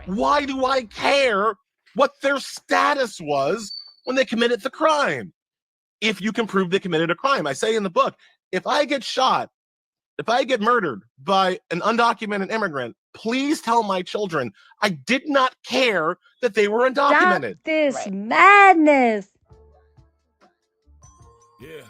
Why do I care what their status was when they committed the crime? If you can prove they committed a crime. I say in the book, if I get shot, if I get murdered by an undocumented immigrant, please tell my children I did not care that they were undocumented. Stop this madness. Yeah.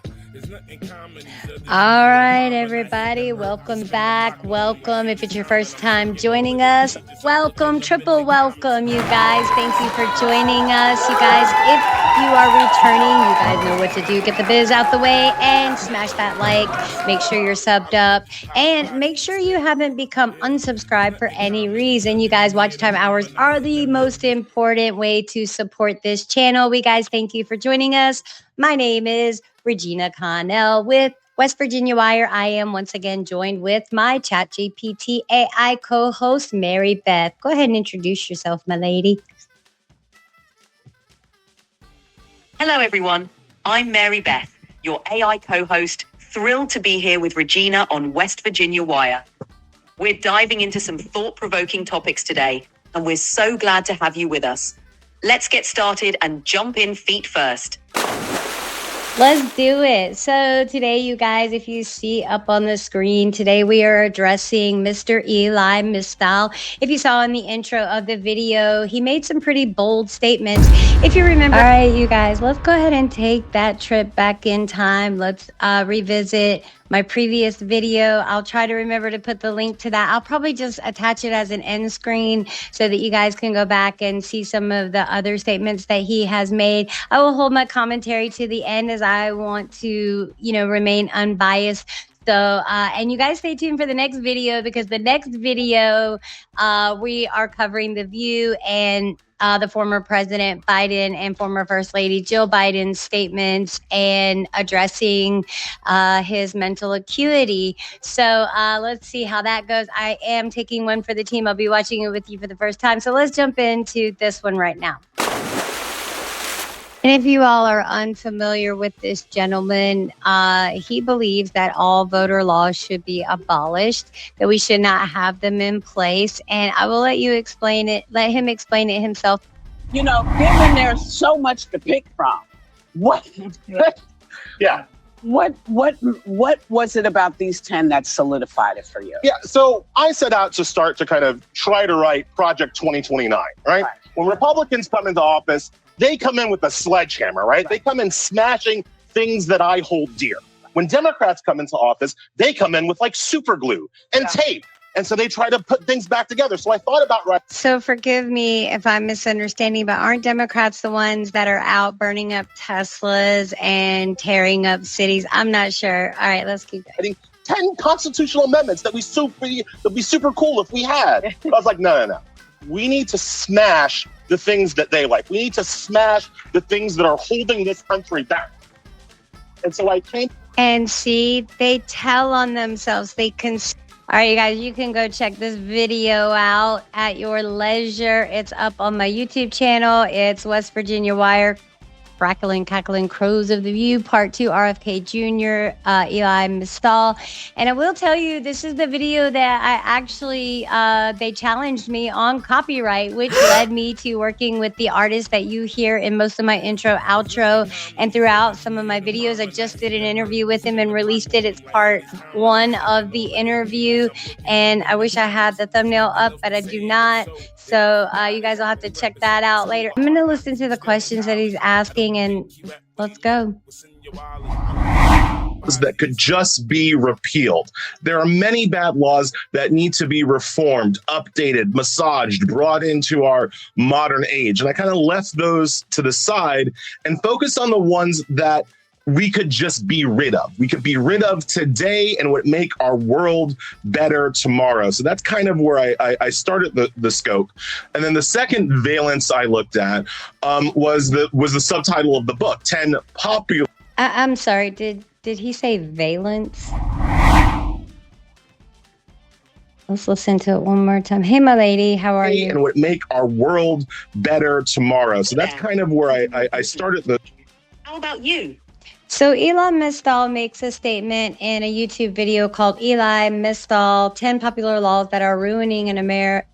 All right, everybody, welcome back. Welcome. If it's your first time joining us, welcome, triple welcome, you guys. Thank you for joining us. You guys, if you are returning, you guys know what to do. Get the biz out the way and smash that like. Make sure you're subbed up and make sure you haven't become unsubscribed for any reason. You guys, watch time hours are the most important way to support this channel. We guys, thank you for joining us. My name is Regina Connell with West Virginia Wire. I am once again joined with my ChatGPT AI co-host, Mary Beth. Go ahead and introduce yourself, my lady. Hello, everyone. I'm Mary Beth, your AI co-host. Thrilled to be here with Regina on West Virginia Wire. We're diving into some thought-provoking topics today, and we're so glad to have you with us. Let's get started and jump in feet first. Let's do it. So today, you guys, if you see up on the screen, today we are addressing Mr. Elie Mystal. If you saw in the intro of the video, he made some pretty bold statements. If you remember, all right, you guys, let's go ahead and take that trip back in time. Let's revisit my previous video. I'll try to remember to put the link to that. I'll probably just attach it as an end screen so that you guys can go back and see some of the other statements that he has made. I will hold my commentary to the end as I want to, remain unbiased. So, and you guys stay tuned for the next video because the next video, we are covering The View and the former President Biden and former First Lady Jill Biden's statements and addressing his mental acuity. So let's see how that goes. I am taking one for the team. I'll be watching it with you for the first time. So let's jump into this one right now. And if you all are unfamiliar with this gentleman, he believes that all voter laws should be abolished, that we should not have them in place. And I will let him explain it himself. Given there's so much to pick from, what was it about these 10 that solidified it for you? Yeah, so I set out to start to kind of try to write Project 2029, right? When Republicans come into office, they come in with a sledgehammer, right? They come in smashing things that I hold dear. When Democrats come into office, they come in with like super glue and tape. And so they try to put things back together. So I thought about... So forgive me if I'm misunderstanding, but aren't Democrats the ones that are out burning up Teslas and tearing up cities? I'm not sure. All right, let's keep going. 10 constitutional amendments that'd be super cool if we had. I was like, no. We need to smash the things that they like. We need to smash the things that are holding this country back. And so I came... And see, they tell on themselves. All right, you guys, you can go check this video out at your leisure. It's up on my YouTube channel. It's West Virginia Wire, Crackling, Cackling Crows of the View, Part 2, RFK Jr., Elie Mystal. And I will tell you, this is the video that I actually, they challenged me on copyright, which led me to working with the artist that you hear in most of my intro, outro, and throughout some of my videos. I just did an interview with him and released it. It's part 1 of the interview. And I wish I had the thumbnail up, but I do not. So you guys will have to check that out later. I'm going to listen to the questions that he's asking and let's go. That could just be repealed. There are many bad laws that need to be reformed, updated, massaged, brought into our modern age. And I kind of left those to the side and focused on the ones that we could just be rid of. We could be rid of today and would make our world better tomorrow. So that's kind of where I started the scope. And then the second valence I looked at was the subtitle of the book, 10 popular... I'm sorry, did he say valence? Let's listen to it one more time. Hey, my lady, how are you? And would make our world better tomorrow. So that's kind of where I started the... How about you? So Elie Mystal makes a statement in a YouTube video called Elie Mystal, 10 popular laws that are ruining America.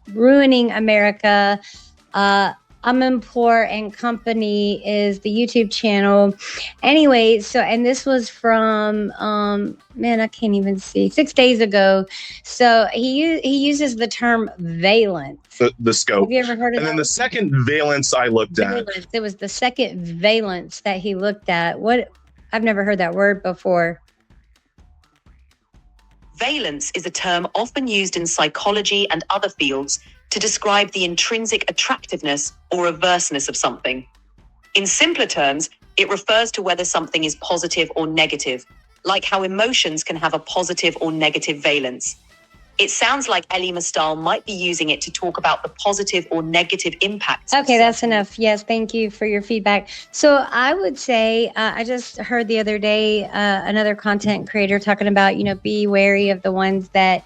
Poor and Company is the YouTube channel. Anyway, so, and this was from, I can't even see, 6 days ago. So he uses the term valence. The scope. Have you ever heard of And that? then the second valence I looked at. It was the second valence that he looked at. What? I've never heard that word before. Valence is a term often used in psychology and other fields to describe the intrinsic attractiveness or averseness of something. In simpler terms, it refers to whether something is positive or negative, like how emotions can have a positive or negative valence. It sounds like Elie Mystal might be using it to talk about the positive or negative impacts. Okay, that's enough. Yes, thank you for your feedback. So I would say, I just heard the other day another content creator talking about, be wary of the ones that,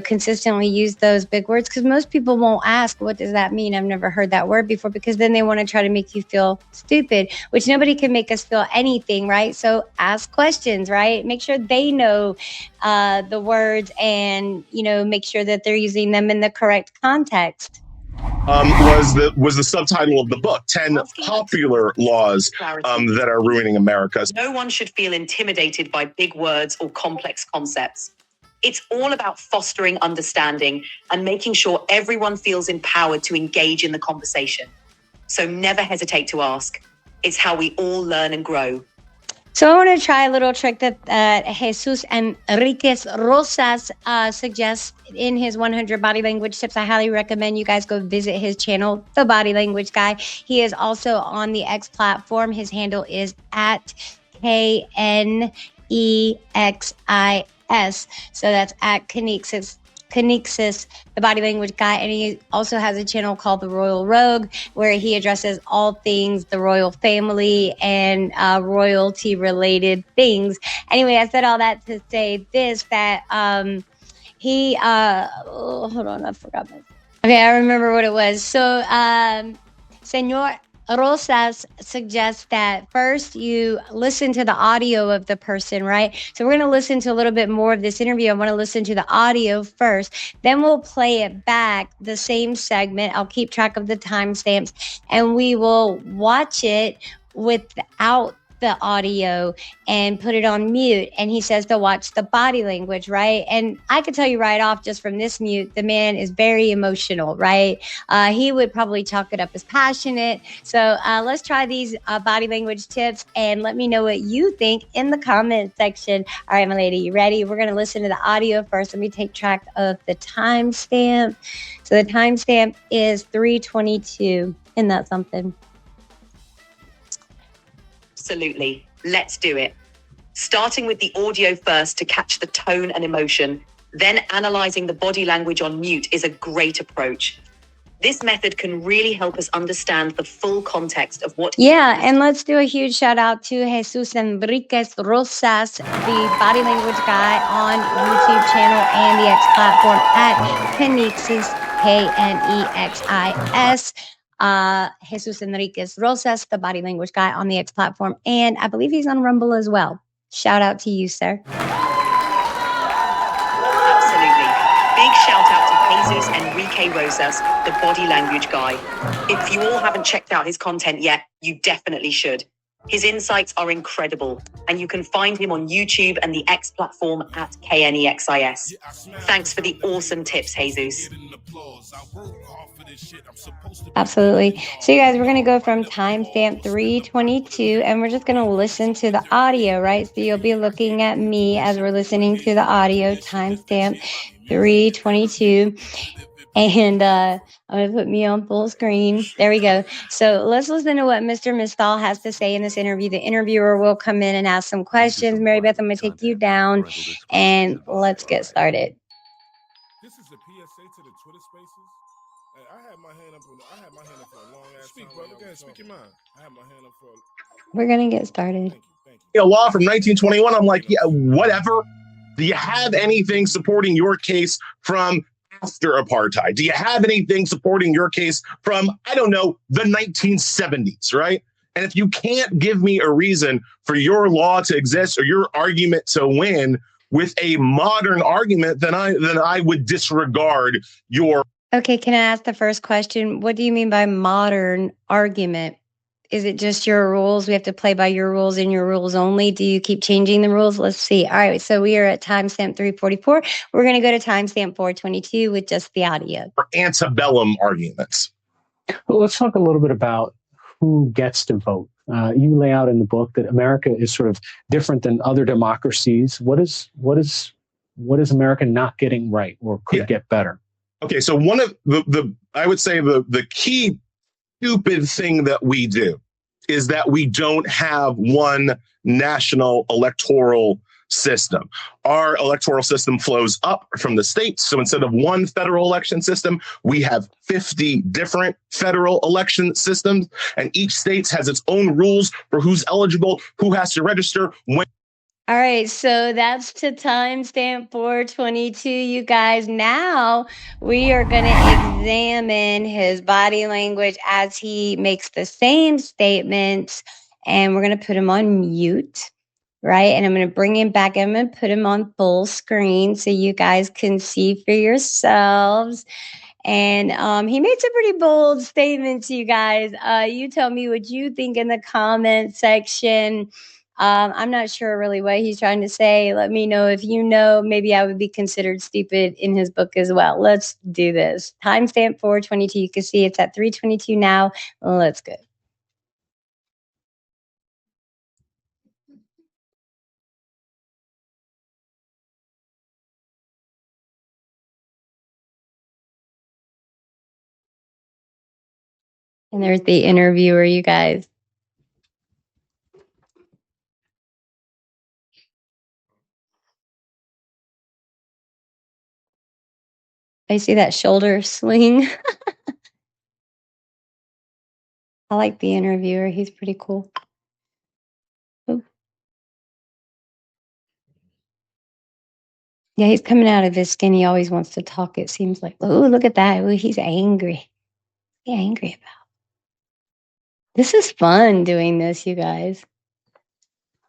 consistently use those big words, because most people won't ask, what does that mean? I've never heard that word before, because then they want to try to make you feel stupid, which nobody can make us feel anything, right? So ask questions, right? Make sure they know the words and, make sure that they're using them in the correct context. Was the subtitle of the book, 10 popular laws that are ruining America. No one should feel intimidated by big words or complex concepts. It's all about fostering understanding and making sure everyone feels empowered to engage in the conversation. So never hesitate to ask. It's how we all learn and grow. So I want to try a little trick that Jesus Enriquez Rosas suggests in his 100 body language tips. I highly recommend you guys go visit his channel, The Body Language Guy. He is also on the X platform. His handle is at KNEXIS. So that's at Kenexis, the body language guy. And he also has a channel called The Royal Rogue, where he addresses all things the royal family and royalty related things. Anyway, I said all that to say this, that hold on, I forgot my. Okay, I remember what it was. So, Senor Rosas suggests that first you listen to the audio of the person, right? So we're going to listen to a little bit more of this interview. I want to listen to the audio first. Then we'll play it back, the same segment. I'll keep track of the timestamps, and we will watch it without the audio and put it on mute. And he says to watch the body language, right? And I could tell you right off, just from this mute, the man is very emotional, right? He would probably chalk it up as passionate. So let's try these body language tips and let me know what you think in the comment section. All right, my lady, you ready? We're going to listen to the audio first. Let me take track of the timestamp. So the timestamp is 3:22. Isn't that something? Absolutely. Let's do it. Starting with the audio first to catch the tone and emotion, then analyzing the body language on mute is a great approach. This method can really help us understand the full context of what... Yeah, and let's do a huge shout out to Jesus Enriquez Rosas, the body language guy on YouTube channel and the X platform at Kenexis, Kenexis. Jesus Enriquez Rosas, the body language guy on the X platform. And I believe he's on Rumble as well. Shout out to you, sir. Absolutely. Big shout out to Jesus Enrique Rosas, the body language guy. If you all haven't checked out his content yet, you definitely should. His insights are incredible, and you can find him on YouTube and the X platform at KNEXIS. Thanks for the awesome tips, Jesus. Absolutely. So you guys, we're going to go from timestamp 3:22, and we're just going to listen to the audio, right? So you'll be looking at me as we're listening to the audio, timestamp 3:22. And I'm going to put me on full screen. There we go. So let's listen to what Mr. Mystal has to say in this interview. The interviewer will come in and ask some questions. Mary Beth, I'm going to take you down, and let's get started. This is a PSA to the Twitter Spaces. Hey, I had my hand up for a long ass time. Speak, brother. Go ahead, speak your mind. I had my hand up for. We're going to get started. Thank you. A law from 1921. I'm like, yeah, whatever. Do you have anything supporting your case from after apartheid? Do you have anything supporting your case from, I don't know, the 1970s, right? And if you can't give me a reason for your law to exist or your argument to win with a modern argument, then I would disregard your. Okay, can I ask the first question? What do you mean by modern argument? Is it just your rules? We have to play by your rules and your rules only. Do you keep changing the rules? Let's see. All right, so we are at timestamp 344. We're going to go to timestamp 422 with just the audio. Antebellum arguments. Well, let's talk a little bit about who gets to vote. You lay out in the book that America is sort of different than other democracies. What is America not getting right or could get better? Okay, so one of I would say the key stupid thing that we do is that we don't have one national electoral system. Our electoral system flows up from the states. So instead of one federal election system, we have 50 different federal election systems, and each state has its own rules for who's eligible, who has to register, when. All right, so that's to timestamp 422, you guys. Now we are going to examine his body language as he makes the same statements, and we're going to put him on mute, right? And I'm going to bring him back. I'm going to put him on full screen so you guys can see for yourselves. And he made some pretty bold statements, you guys. You tell me what you think in the comment section. I'm not sure really what he's trying to say. Let me know if you know. Maybe I would be considered stupid in his book as well. Let's do this. Timestamp 422. You can see it's at 322 now. Let's go. And there's the interviewer, you guys. I see that shoulder swing. I like the interviewer. He's pretty cool. Ooh. Yeah, he's coming out of his skin. He always wants to talk, it seems like. Oh, look at that. Ooh, he's angry. What's he angry about? This is fun doing this, you guys.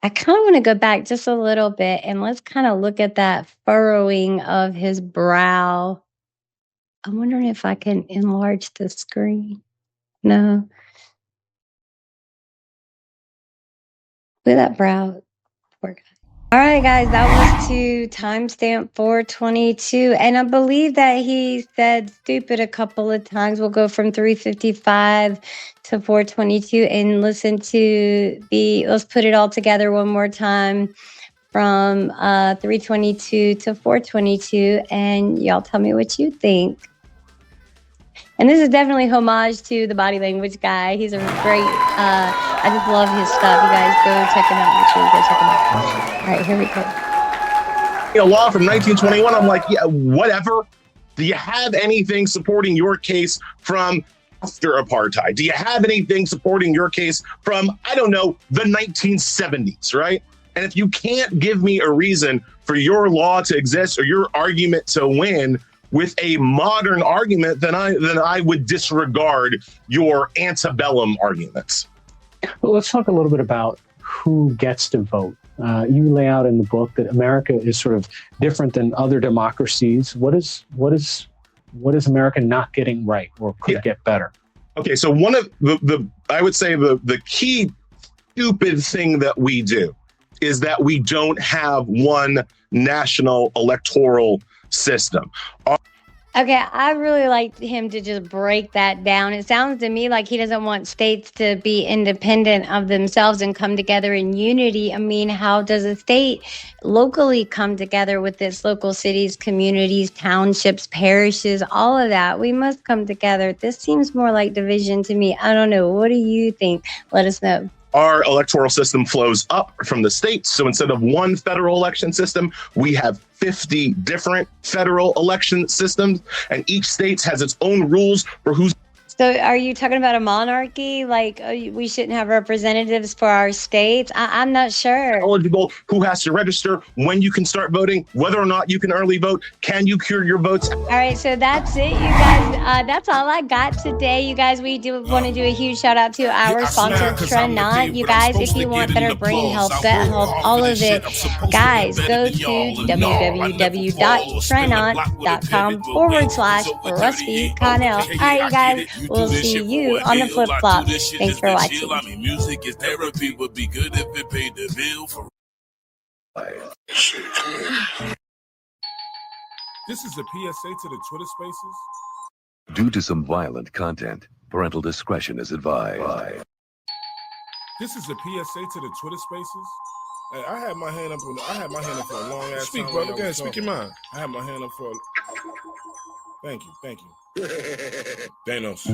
I kind of want to go back just a little bit and let's kind of look at that furrowing of his brow. I'm wondering if I can enlarge the screen. No. Look at that brow. Poor guy. All right, guys, that was to timestamp 422. And I believe that he said stupid a couple of times. We'll go from 355 to 422 and listen to let's put it all together one more time from 322 to 422. And y'all tell me what you think. And this is definitely homage to the body language guy. He's a great, I just love his stuff. You guys go check him out. Make sure you go check him out. All right, here we go. A law from 1921. I'm like, yeah, whatever. Do you have anything supporting your case from after apartheid? Do you have anything supporting your case from, I don't know, the 1970s, right? And if you can't give me a reason for your law to exist or your argument to win with a modern argument, then I would disregard your antebellum arguments. Well, let's talk a little bit about who gets to vote. You lay out in the book that America is sort of different than other democracies. What is America not getting right or could get better? Okay, so one of I would say the key stupid thing that we do is that we don't have one national electoral system. Okay, I really like him to just break that down. It sounds to me like he doesn't want states to be independent of themselves and come together in unity. I mean, how does a state locally come together with its local cities, communities, townships, parishes, all of that? We must come together. This seems more like division to me. I don't know. What do you think? Let us know. Our electoral system flows up from the states. So instead of one federal election system, we have 50 different federal election systems, and each state has its own rules for who's So are you talking about a monarchy? Like we shouldn't have representatives for our states? I'm not sure. Eligible, who has to register, when you can start voting, whether or not you can early vote, can you cure your votes? All right, so that's it, you guys. That's all I got today, you guys. We do want to do a huge shout out to our sponsor, Trend. You guys, if you want better brain health, gut health, all of it, guys, go to www.trendon.com/Rusty Connell. All right, you guys, we'll see you on the flip flop. Thanks for watching. Music is therapy, would be good if it paid the bill for. This is a PSA to the Twitter Spaces. Due to some violent content, parental discretion is advised. This is a PSA to the Twitter Spaces. Hey, I had my hand up for a long ass time. Speak, brother. Go ahead, speak your mind. I had my hand up for. Thank you. Thanos.